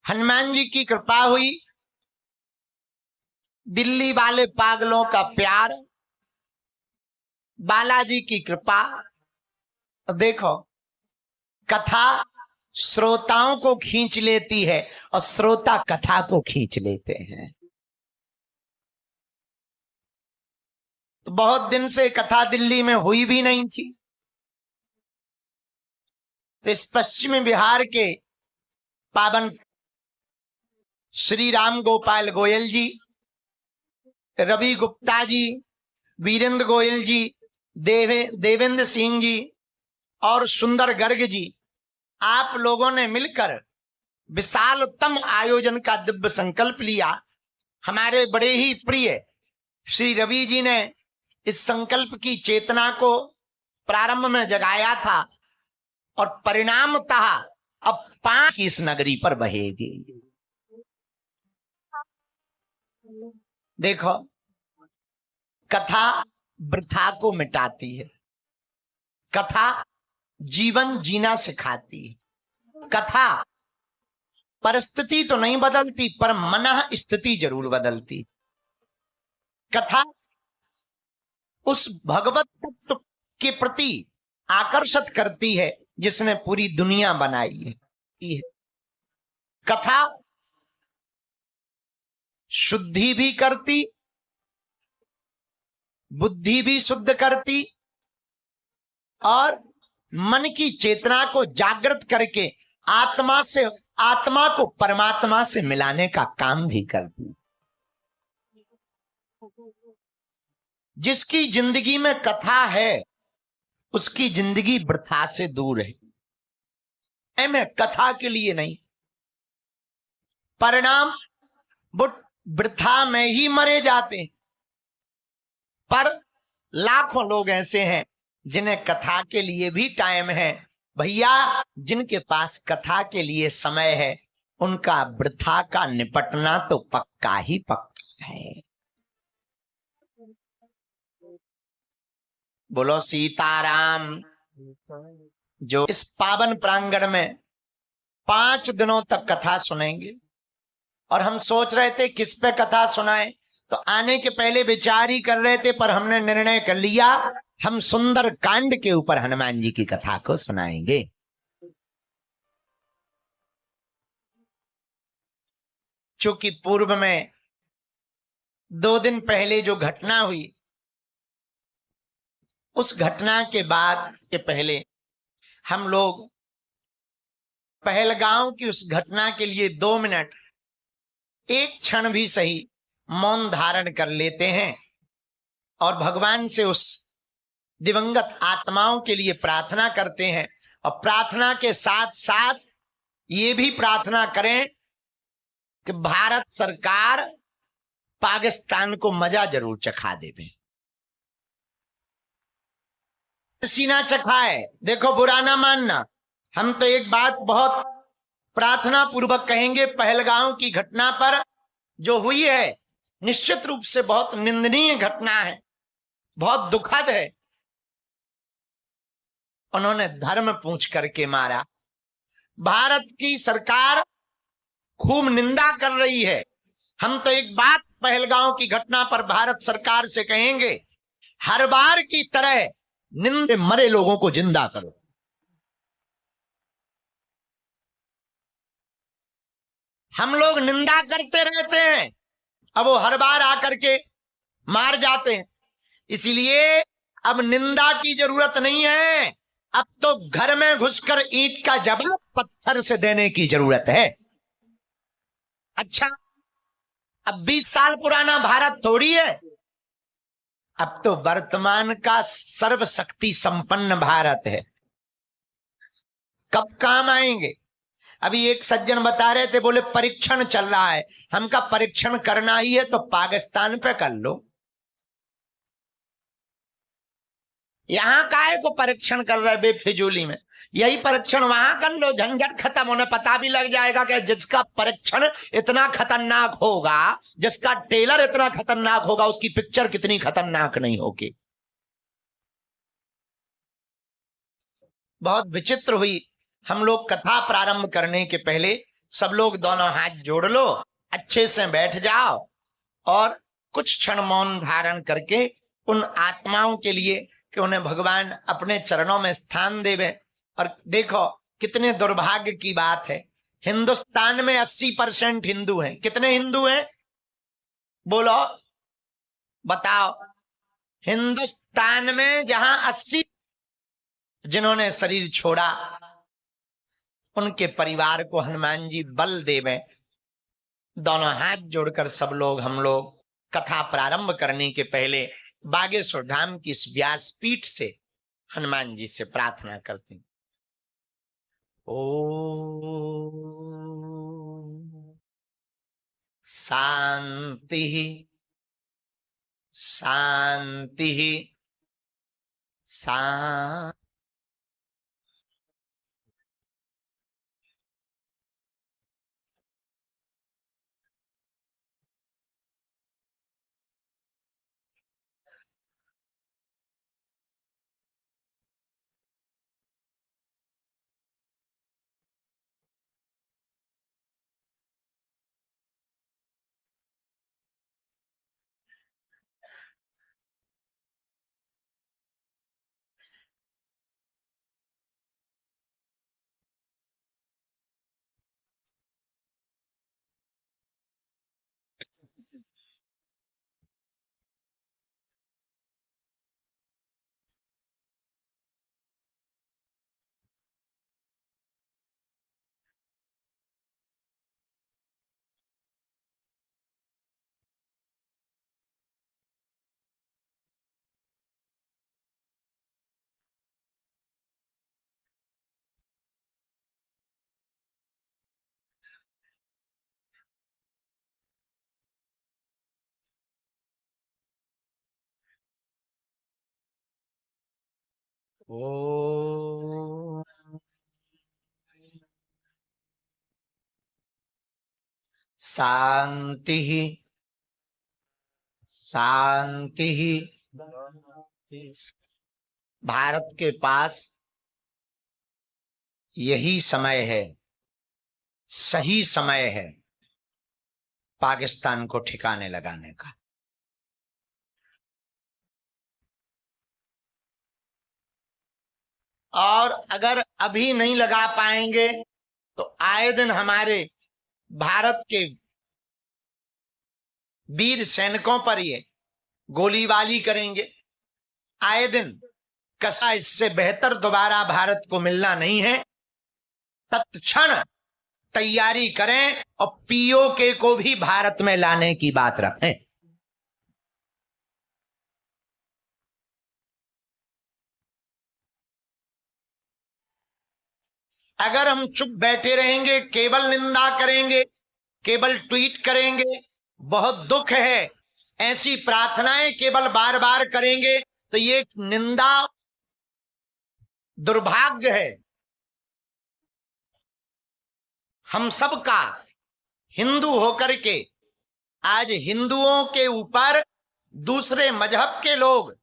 हनुमान जी की कृपा हुई, दिल्ली वाले पागलों का प्यार, बालाजी की कृपा। देखो, कथा श्रोताओं को खींच लेती है और श्रोता कथा को खींच लेते हैं। तो बहुत दिन से कथा दिल्ली में हुई भी नहीं थी, तो इस पश्चिमी बिहार के पावन श्री राम गोपाल गोयल जी, रवि गुप्ता जी, वीरेंद्र गोयल जी, देवेंद्र सिंह जी और सुंदर गर्ग जी, आप लोगों ने मिलकर विशालतम आयोजन का दिव्य संकल्प लिया। हमारे बड़े ही प्रिय श्री रवि जी ने इस संकल्प की चेतना को प्रारंभ में जगाया था और परिणामतः अब 5 इस नगरी पर बहेगी। देखो, कथा वृथा को मिटाती है, कथा जीवन जीना सिखाती है, कथा परिस्थिति तो नहीं बदलती पर मनः स्थिति जरूर बदलती। कथा उस भगवत तत्व के प्रति आकर्षित करती है जिसने पूरी दुनिया बनाई है। कथा शुद्धि भी करती, बुद्धि भी शुद्ध करती और मन की चेतना को जागृत करके आत्मा को परमात्मा से मिलाने का काम भी करती। जिसकी जिंदगी में कथा है उसकी जिंदगी वृथा से दूर है। मैं कथा के लिए नहीं, परिणाम वृथा में ही मरे जाते हैं। पर लाखों लोग ऐसे हैं जिन्हें कथा के लिए भी टाइम है। भैया, जिनके पास कथा के लिए समय है उनका वृथा का निपटना तो पक्का ही पक्का है। बोलो सीताराम। जो इस पावन प्रांगण में 5 दिनों तक कथा सुनेंगे, और हम सोच रहे थे किस पे कथा सुनाएं, तो आने के पहले विचार ही कर रहे थे, पर हमने निर्णय कर लिया हम सुंदर कांड के ऊपर हनुमान जी की कथा को सुनाएंगे। चूंकि पूर्व में 2 दिन पहले जो घटना हुई, उस घटना के बाद के पहले हम लोग पहलगांव की उस घटना के लिए 2 मिनट, एक क्षण भी सही मौन धारण कर लेते हैं और भगवान से उस दिवंगत आत्माओं के लिए प्रार्थना करते हैं। और प्रार्थना के साथ साथ ये भी प्रार्थना करें कि भारत सरकार पाकिस्तान को मजा जरूर चखा देवे। सीना चखाए, देखो बुरा ना मानना, हम तो एक बात बहुत प्रार्थना पूर्वक कहेंगे, पहलगांव की घटना पर जो हुई है निश्चित रूप से बहुत निंदनीय घटना है, बहुत दुखद है। उन्होंने धर्म पूछ करके मारा। भारत की सरकार खूब निंदा कर रही है। हम तो एक बात पहलगांव की घटना पर भारत सरकार से कहेंगे, हर बार की तरह निंदे मरे लोगों को जिंदा करो। हम लोग निंदा करते रहते हैं, अब वो हर बार आकर के मार जाते हैं। इसलिए अब निंदा की जरूरत नहीं है, अब तो घर में घुसकर ईंट का जवाब पत्थर से देने की जरूरत है। अच्छा, अब 20 साल पुराना भारत थोड़ी है, अब तो वर्तमान का सर्वशक्ति संपन्न भारत है। कब काम आएंगे? अभी एक सज्जन बता रहे थे, बोले परीक्षण चल रहा है। हमका परीक्षण करना ही है तो पाकिस्तान पे कर लो, यहां काहे को परीक्षण कर रहे बेफिजूली में? यही परीक्षण वहां कर लो, झंझट खत्म, होने पता भी लग जाएगा कि जिसका परीक्षण इतना खतरनाक होगा, जिसका ट्रेलर इतना खतरनाक होगा, उसकी पिक्चर कितनी खतरनाक नहीं होगी। बहुत विचित्र हुई। हम लोग कथा प्रारंभ करने के पहले सब लोग दोनों हाथ जोड़ लो, अच्छे से बैठ जाओ और कुछ क्षण मौन धारण करके उन आत्माओं के लिए कि उन्हें भगवान अपने चरणों में स्थान देवे। और देखो कितने दुर्भाग्य की बात है, हिंदुस्तान में 80% हिंदू हैं। कितने हिंदू हैं बोलो, बताओ। हिंदुस्तान में जहां 80 जिन्होंने शरीर छोड़ा, उनके परिवार को हनुमान जी बल देवे। दोनों हाथ जोड़कर सब लोग, हम लोग कथा प्रारंभ करने के पहले बागेश्वर धाम की इस व्यासपीठ से हनुमान जी से प्रार्थना करते हैं। ओ शांति शांति शांति। ओ शांति शांति। भारत के पास यही समय है, सही समय है पाकिस्तान को ठिकाने लगाने का। और अगर अभी नहीं लगा पाएंगे तो आए दिन हमारे भारत के वीर सैनिकों पर ये गोलीबारी करेंगे आए दिन। कसा इससे बेहतर दोबारा भारत को मिलना नहीं है। तत्क्षण तैयारी करें और पीओके को भी भारत में लाने की बात रखें। अगर हम चुप बैठे रहेंगे, केवल निंदा करेंगे, केवल ट्वीट करेंगे, बहुत दुख है, ऐसी प्रार्थनाएं केवल बार बार करेंगे तो ये निंदा दुर्भाग्य है। हम सबका हिंदू होकर के आज हिंदुओं के ऊपर दूसरे मजहब के लोग